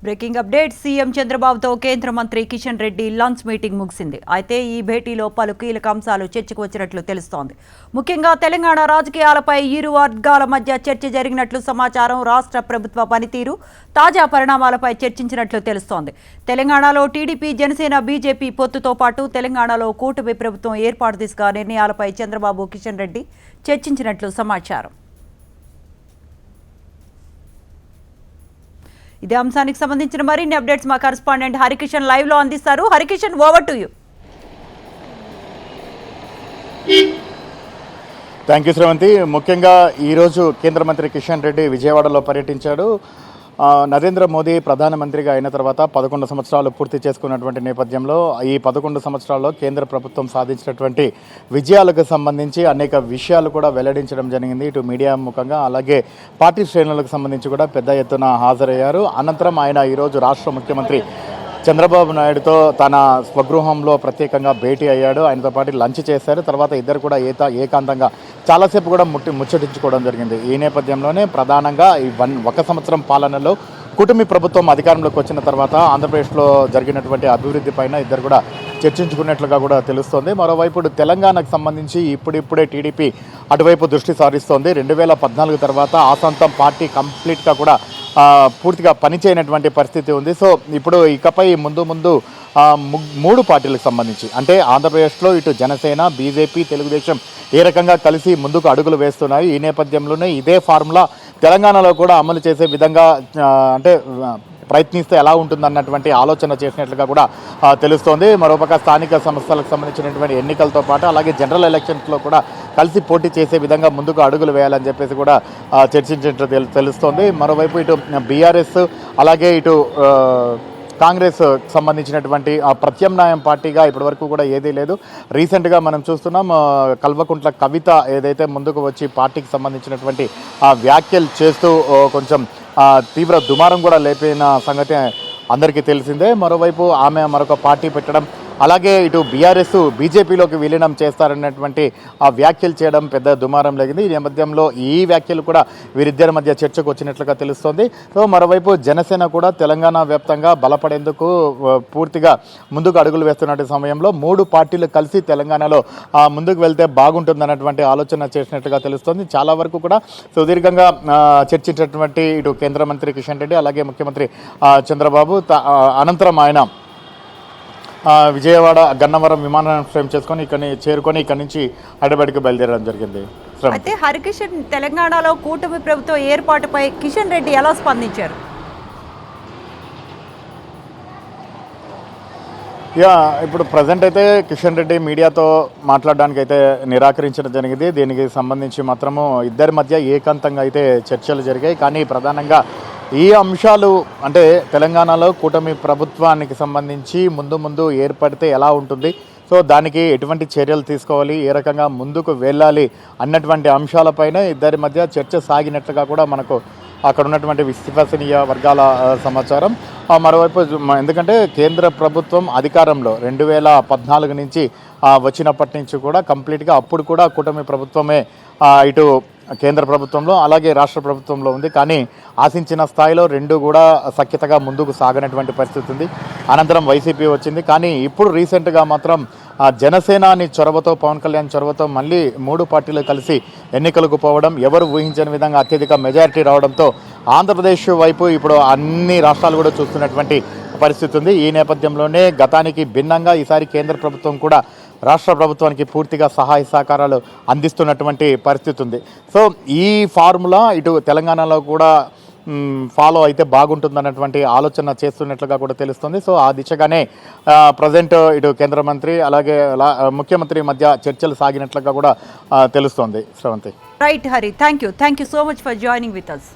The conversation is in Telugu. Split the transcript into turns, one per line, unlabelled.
బ్రేకింగ్ అప్డేట్ సీఎం చంద్రబాబుతో కేంద్ర మంత్రి కిషన్ రెడ్డి లంచ్ మీటింగ్ ముగిసింది. అయితే ఈ భేటీలో పలు కీలక అంశాలు చర్చకు వచ్చినట్లు తెలుస్తోంది. ముఖ్యంగా తెలంగాణ రాజకీయాలపై ఇరు వర్గాల మధ్య చర్చ జరిగినట్లు సమాచారం. రాష్ట్ర ప్రభుత్వ పనితీరు, తాజా పరిణామాలపై చర్చించినట్లు తెలుస్తోంది. తెలంగాణలో టీడీపీ, జనసేన, బీజేపీ పొత్తుతో పాటు తెలంగాణలో కూటమి ప్రభుత్వం ఏర్పాటు దిశగా నిర్ణయాలపై చంద్రబాబు, కిషన్ రెడ్డి చర్చించినట్లు సమాచారం. ఇదే అంశానికి సంబంధించిన మరిన్ని అప్డేట్స్ మా కరెస్పాండెంట్ హరికిషన్ లైవ్ లో అందిస్తారు. Harikishan, over to you.
Thank you Sravanthi. ముఖ్యంగా ఈరోజు కేంద్ర మంత్రి కిషన్ రెడ్డి విజయవాడలో పర్యటించాడు. నరేంద్ర మోదీ ప్రధానమంత్రిగా అయిన తర్వాత 11 సంవత్సరాలు పూర్తి చేసుకున్నటువంటి నేపథ్యంలో ఈ 11 సంవత్సరాల్లో కేంద్ర ప్రభుత్వం సాధించినటువంటి విజయాలకు సంబంధించి అనేక విషయాలు కూడా వెల్లడించడం జరిగింది. ఇటు మీడియా ముఖంగా అలాగే పార్టీ శ్రేణులకు సంబంధించి కూడా పెద్ద ఎత్తున హాజరయ్యారు. అనంతరం ఆయన ఈరోజు రాష్ట్ర ముఖ్యమంత్రి చంద్రబాబు నాయుడుతో తన స్వగృహంలో ప్రత్యేకంగా భేటీ అయ్యాడు. ఆయనతో పాటు లంచ్ చేశారు. తర్వాత ఇద్దరు కూడా ఏకాంతంగా చాలాసేపు కూడా ముచ్చటించుకోవడం జరిగింది. ఈ నేపథ్యంలోనే ప్రధానంగా ఈ 1 సంవత్సరం పాలనలో కూటమి ప్రభుత్వం అధికారంలోకి వచ్చిన తర్వాత ఆంధ్రప్రదేశ్లో జరిగినటువంటి అభివృద్ధి పైన ఇద్దరు కూడా చర్చించుకున్నట్లుగా కూడా తెలుస్తోంది. మరోవైపు తెలంగాణకు సంబంధించి ఇప్పుడిప్పుడే టీడీపీ అటువైపు దృష్టి సారిస్తోంది. 2014 తర్వాత ఆసంతం పార్టీ కంప్లీట్గా కూడా పూర్తిగా పనిచేయనటువంటి పరిస్థితి ఉంది. సో ఇప్పుడు ఇకపై ముందు 3 పార్టీలకు సంబంధించి అంటే ఆంధ్రప్రదేశ్లో ఇటు జనసేన, బీజేపీ, తెలుగుదేశం ఏ రకంగా కలిసి ముందుకు అడుగులు వేస్తున్నాయి. ఈ నేపథ్యంలోనే ఇదే ఫార్ములా తెలంగాణలో కూడా అమలు చేసే విధంగా అంటే ప్రయత్నిస్తే ఎలా ఉంటుందన్నటువంటి ఆలోచన చేసినట్లుగా కూడా తెలుస్తోంది. మరోపక్క స్థానిక సంస్థలకు సంబంధించినటువంటి ఎన్నికలతో పాటు అలాగే జనరల్ ఎలక్షన్స్లో కూడా కలిసి పోటీ చేసే విధంగా ముందుకు అడుగులు వేయాలని చెప్పేసి కూడా చర్చించినట్లు తెలుస్తోంది. మరోవైపు ఇటు బీఆర్ఎస్ అలాగే ఇటు కాంగ్రెస్ సంబంధించినటువంటి ప్రత్యామ్నాయం పార్టీగా ఇప్పటివరకు కూడా ఏదీ లేదు. రీసెంట్గా మనం చూస్తున్నాం కల్వకుంట్ల కవిత ఏదైతే ముందుకు వచ్చి పార్టీకి సంబంధించినటువంటి వ్యాఖ్యలు చేస్తూ కొంచెం తీవ్ర దుమారం కూడా లేపిన సంగతి అందరికీ తెలిసిందే. మరోవైపు ఆమె మరొక పార్టీ పెట్టడం అలాగే ఇటు బీఆర్ఎస్ బీజేపీలోకి విలీనం చేస్తారన్నటువంటి వ్యాఖ్యలు చేయడం పెద్ద దుమారం లేగింది. ఈ నేపథ్యంలో ఈ వ్యాఖ్యలు కూడా వీరిద్దరి మధ్య చర్చకు వచ్చినట్లుగా తెలుస్తోంది. సో మరోవైపు జనసేన కూడా తెలంగాణ వ్యాప్తంగా బలపడేందుకు పూర్తిగా ముందుకు అడుగులు వేస్తున్న సమయంలో 3 పార్టీలు కలిసి తెలంగాణలో ముందుకు వెళ్తే బాగుంటుందన్నటువంటి ఆలోచన చేసినట్లుగా తెలుస్తోంది. చాలా వరకు కూడా సుదీర్ఘంగా చర్చించినటువంటి ఇటు కేంద్ర మంత్రి కిషన్ రెడ్డి అలాగే ముఖ్యమంత్రి చంద్రబాబు అనంతరం ఆయన విజయవాడ గన్నవరం విమానాశ్రయం చేసుకొని ఇక్కడి నుంచి హైదరాబాద్కి బయలుదేరడం జరిగింది.
అయితే హరికిషన్, తెలంగాణలో కూటమి ప్రభుత్వం ఏర్పాటుపై కిషన్ రెడ్డి ఎలా స్పందించారు?
ఇప్పుడు ప్రజెంట్ అయితే కిషన్ రెడ్డి మీడియాతో మాట్లాడడానికి అయితే నిరాకరించడం జరిగింది. దీనికి సంబంధించి మాత్రము ఇద్దరి మధ్య ఏకాంతంగా అయితే చర్చలు జరిగాయి. కానీ ప్రధానంగా ఈ అంశాలు అంటే తెలంగాణలో కూటమి ప్రభుత్వానికి సంబంధించి ముందు ఏర్పడితే ఎలా ఉంటుంది, సో దానికి ఎటువంటి చర్యలు తీసుకోవాలి, ఏ రకంగా ముందుకు వెళ్ళాలి అన్నటువంటి అంశాలపైన ఇద్దరి మధ్య చర్చ సాగినట్లుగా కూడా మనకు అక్కడ ఉన్నటువంటి విశ్వసనీయ వర్గాల సమాచారం. మరోవైపు ఎందుకంటే కేంద్ర ప్రభుత్వం అధికారంలో 2014 నుంచి వచ్చినప్పటి నుంచి కూడా కంప్లీట్గా అప్పుడు కూడా కూటమి ప్రభుత్వమే ఇటు కేంద్ర ప్రభుత్వంలో అలాగే రాష్ట్ర ప్రభుత్వంలో ఉంది. కానీ ఆశించిన స్థాయిలో 2 కూడా సఖ్యతగా ముందుకు సాగనటువంటి పరిస్థితి ఉంది. అనంతరం వైసీపీ వచ్చింది. కానీ ఇప్పుడు రీసెంట్గా మాత్రం జనసేనాని చొరవతో, పవన్ కళ్యాణ్ చొరవతో మళ్ళీ 3 పార్టీలు కలిసి ఎన్నికలకు పోవడం, ఎవరు ఊహించని విధంగా అత్యధిక మెజారిటీ రావడంతో ఆంధ్రప్రదేశ్ వైపు ఇప్పుడు అన్ని రాష్ట్రాలు కూడా చూస్తున్నటువంటి పరిస్థితి ఉంది. ఈ నేపథ్యంలోనే గతానికి భిన్నంగా ఈసారి కేంద్ర ప్రభుత్వం కూడా రాష్ట్ర ప్రభుత్వానికి పూర్తిగా సహాయ సహకారాలు అందిస్తున్నటువంటి పరిస్థితి ఉంది. సో ఈ ఫార్ములా ఇటు తెలంగాణలో కూడా ఫాలో అయితే బాగుంటుందన్నటువంటి ఆలోచన చేస్తున్నట్లుగా కూడా తెలుస్తుంది. సో ఆ దిశగానే ప్రజెంట్ ఇటు కేంద్ర మంత్రి అలాగే ముఖ్యమంత్రి మధ్య చర్చలు సాగినట్లుగా కూడా తెలుస్తోంది. Sravanthi.
Right Hari, thank you so much for joining with us.